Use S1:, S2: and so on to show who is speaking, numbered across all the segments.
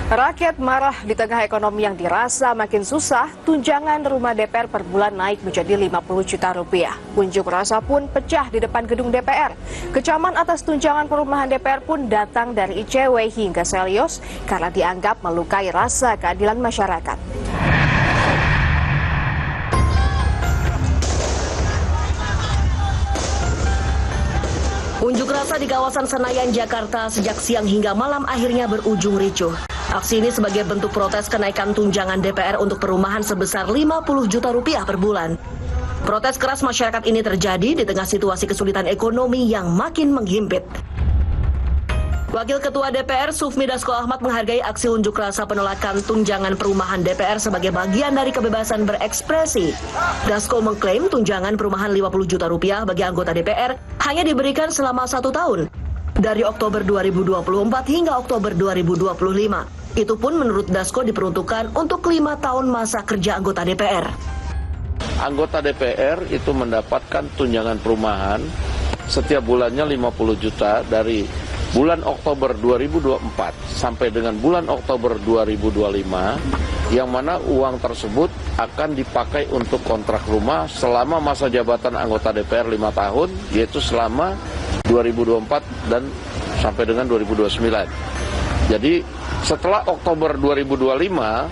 S1: Rakyat marah di tengah ekonomi yang dirasa makin susah, tunjangan rumah DPR per bulan naik menjadi 50 juta rupiah. Unjuk rasa pun pecah di depan gedung DPR. Kecaman atas tunjangan perumahan DPR pun datang dari ICW hingga Selyos karena dianggap melukai rasa keadilan masyarakat.
S2: Unjuk rasa di kawasan Senayan, Jakarta sejak siang hingga malam akhirnya berujung ricuh. Aksi ini sebagai bentuk protes kenaikan tunjangan DPR untuk perumahan sebesar 50 juta rupiah per bulan. Protes keras masyarakat ini terjadi di tengah situasi kesulitan ekonomi yang makin menghimpit. Wakil Ketua DPR Sufmi Dasko Ahmad menghargai aksi unjuk rasa penolakan tunjangan perumahan DPR sebagai bagian dari kebebasan berekspresi. Dasko mengklaim tunjangan perumahan 50 juta rupiah bagi anggota DPR hanya diberikan selama 1 tahun, dari Oktober 2024 hingga Oktober 2025. Itu pun menurut Dasko diperuntukkan untuk 5 tahun masa kerja anggota DPR.
S3: Anggota DPR itu mendapatkan tunjangan perumahan setiap bulannya 50 juta dari bulan Oktober 2024 sampai dengan bulan Oktober 2025, yang mana uang tersebut akan dipakai untuk kontrak rumah selama masa jabatan anggota DPR 5 tahun, yaitu selama 2024 dan sampai dengan 2029. Jadi setelah Oktober 2025,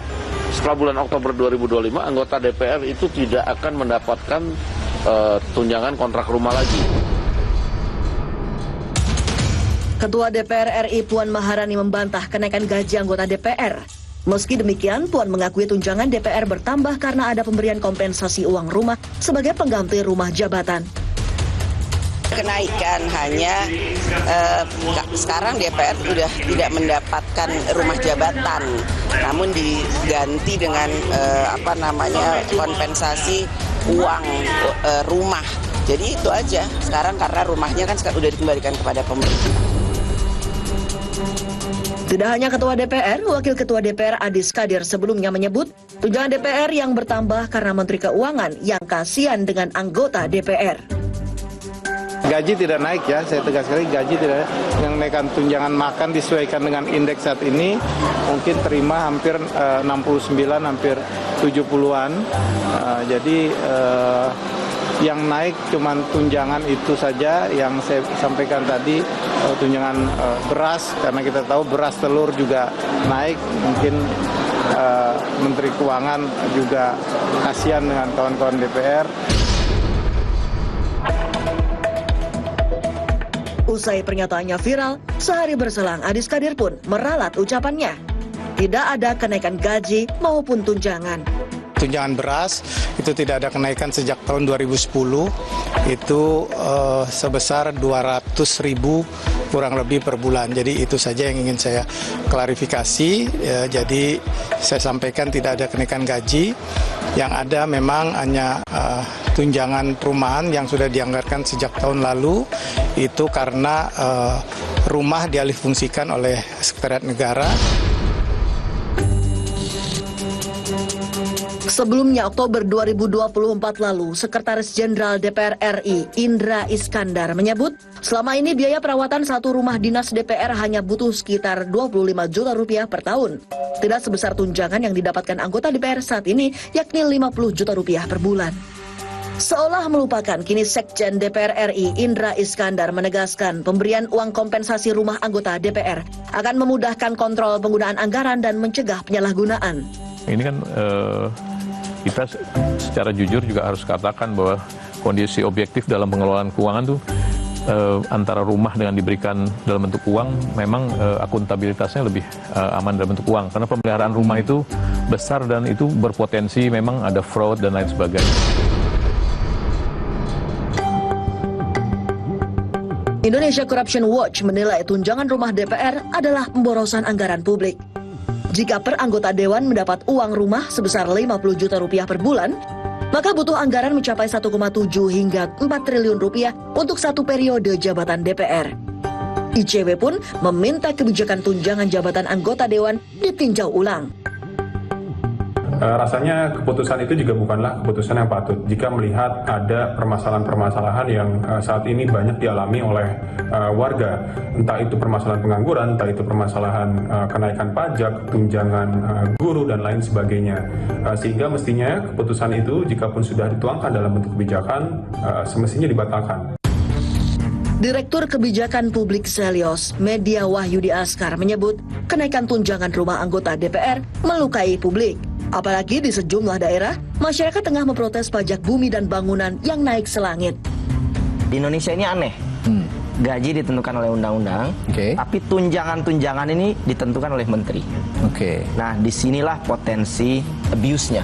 S3: setelah bulan Oktober 2025, anggota DPR itu tidak akan mendapatkan tunjangan kontrak rumah lagi.
S2: Ketua DPR RI Puan Maharani membantah kenaikan gaji anggota DPR. Meski demikian, Puan mengakui tunjangan DPR bertambah karena ada pemberian kompensasi uang rumah sebagai pengganti rumah jabatan.
S4: Kenaikan hanya sekarang DPR sudah tidak mendapatkan rumah jabatan, namun diganti dengan kompensasi uang rumah. Jadi itu aja sekarang karena rumahnya kan sudah dikembalikan kepada pemerintah.
S2: Tidak hanya Ketua DPR, Wakil Ketua DPR Adis Kadir sebelumnya menyebut tunjangan DPR yang bertambah karena Menteri Keuangan yang kasihan dengan anggota DPR.
S5: Gaji tidak naik ya, saya tegas sekali gaji tidak naik. Yang naikkan tunjangan makan disesuaikan dengan indeks saat ini mungkin terima hampir 69, hampir 70-an. Jadi yang naik cuman tunjangan itu saja yang saya sampaikan tadi, tunjangan beras, karena kita tahu beras telur juga naik, mungkin Menteri Keuangan juga kasihan dengan kawan-kawan DPR.
S2: Usai pernyataannya viral, sehari berselang Adis Kadir pun meralat ucapannya. Tidak ada kenaikan gaji maupun tunjangan.
S5: Tunjangan beras itu tidak ada kenaikan sejak tahun 2010, itu sebesar 200.000 kurang lebih per bulan. Jadi itu saja yang ingin saya klarifikasi. Jadi saya sampaikan tidak ada kenaikan gaji, yang ada memang hanya tunjangan perumahan yang sudah dianggarkan sejak tahun lalu, itu karena rumah dialihfungsikan oleh Sekretariat Negara.
S2: Sebelumnya, Oktober 2024 lalu, Sekretaris Jenderal DPR RI Indra Iskandar menyebut selama ini biaya perawatan satu rumah dinas DPR hanya butuh sekitar 25 juta rupiah per tahun. Tidak sebesar tunjangan yang didapatkan anggota DPR saat ini, yakni 50 juta rupiah per bulan. Seolah melupakan, kini Sekjen DPR RI Indra Iskandar menegaskan pemberian uang kompensasi rumah anggota DPR akan memudahkan kontrol penggunaan anggaran dan mencegah penyalahgunaan.
S6: Ini kan kita secara jujur juga harus katakan bahwa kondisi objektif dalam pengelolaan keuangan tuh antara rumah dengan diberikan dalam bentuk uang memang akuntabilitasnya lebih aman dalam bentuk uang, karena pemeliharaan rumah itu besar dan itu berpotensi memang ada fraud dan lain sebagainya.
S2: Indonesia Corruption Watch menilai tunjangan rumah DPR adalah pemborosan anggaran publik. Jika per anggota dewan mendapat uang rumah sebesar 50 juta rupiah per bulan, maka butuh anggaran mencapai 1,7 hingga 4 triliun rupiah untuk satu periode jabatan DPR. ICW pun meminta kebijakan tunjangan jabatan anggota dewan ditinjau ulang.
S7: Rasanya keputusan itu juga bukanlah keputusan yang patut jika melihat ada permasalahan-permasalahan yang saat ini banyak dialami oleh warga. Entah itu permasalahan pengangguran, entah itu permasalahan kenaikan pajak, tunjangan guru, dan lain sebagainya. Sehingga mestinya keputusan itu jikapun sudah dituangkan dalam bentuk kebijakan, semestinya dibatalkan.
S2: Direktur Kebijakan Publik Selios, Media Wahyudi Askar menyebut kenaikan tunjangan rumah anggota DPR melukai publik. Apalagi di sejumlah daerah, masyarakat tengah memprotes pajak bumi dan bangunan yang naik selangit.
S8: Di Indonesia ini aneh. Gaji ditentukan oleh undang-undang, tapi tunjangan-tunjangan ini ditentukan oleh menteri. Nah, disinilah potensi abuse-nya.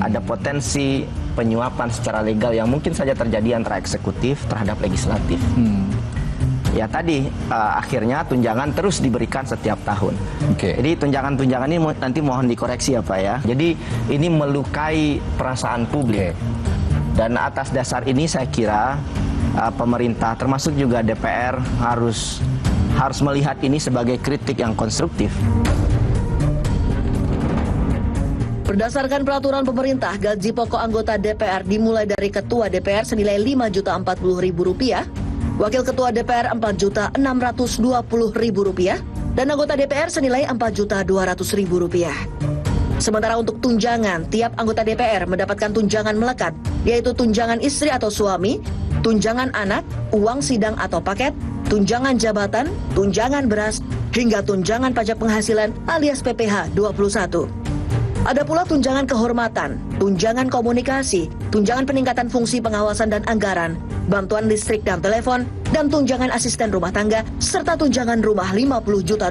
S8: Ada potensi penyuapan secara legal yang mungkin saja terjadi antara eksekutif terhadap legislatif. Ya tadi, akhirnya tunjangan terus diberikan setiap tahun. Jadi tunjangan-tunjangan ini nanti mohon dikoreksi ya Pak ya. Jadi ini melukai perasaan publik. Dan atas dasar ini saya kira pemerintah termasuk juga DPR harus melihat ini sebagai kritik yang konstruktif.
S2: Berdasarkan peraturan pemerintah, gaji pokok anggota DPR dimulai dari Ketua DPR senilai Rp5.040.000, Wakil Ketua DPR Rp4.620.000, dan anggota DPR senilai Rp4.200.000. Sementara untuk tunjangan, tiap anggota DPR mendapatkan tunjangan melekat, yaitu tunjangan istri atau suami, tunjangan anak, uang sidang atau paket, tunjangan jabatan, tunjangan beras, hingga tunjangan pajak penghasilan alias PPh 21. Ada pula tunjangan kehormatan, tunjangan komunikasi, tunjangan peningkatan fungsi pengawasan dan anggaran, bantuan listrik dan telepon, dan tunjangan asisten rumah tangga, serta tunjangan rumah Rp50 juta.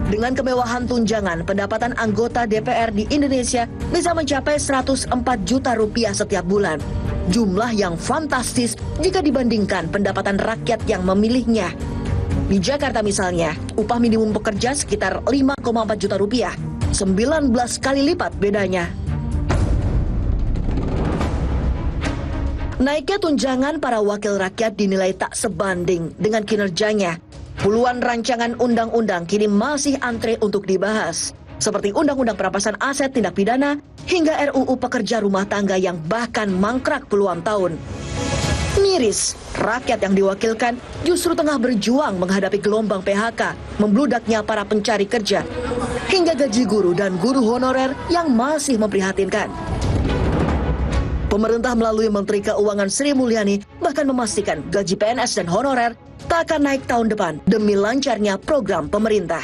S2: Dengan kemewahan tunjangan, pendapatan anggota DPR di Indonesia bisa mencapai Rp104 juta setiap bulan. Jumlah yang fantastis jika dibandingkan pendapatan rakyat yang memilihnya. Di Jakarta misalnya, upah minimum pekerja sekitar Rp5,4 juta, 19 kali lipat bedanya. Naiknya tunjangan para wakil rakyat dinilai tak sebanding dengan kinerjanya. Puluhan rancangan undang-undang kini masih antre untuk dibahas, seperti Undang-Undang Perampasan Aset Tindak Pidana hingga RUU Pekerja Rumah Tangga yang bahkan mangkrak puluhan tahun. Miris, rakyat yang diwakilkan justru tengah berjuang menghadapi gelombang PHK, membludaknya para pencari kerja, hingga gaji guru dan guru honorer yang masih memprihatinkan. Pemerintah melalui Menteri Keuangan Sri Mulyani bahkan memastikan gaji PNS dan honorer tak akan naik tahun depan demi lancarnya program pemerintah.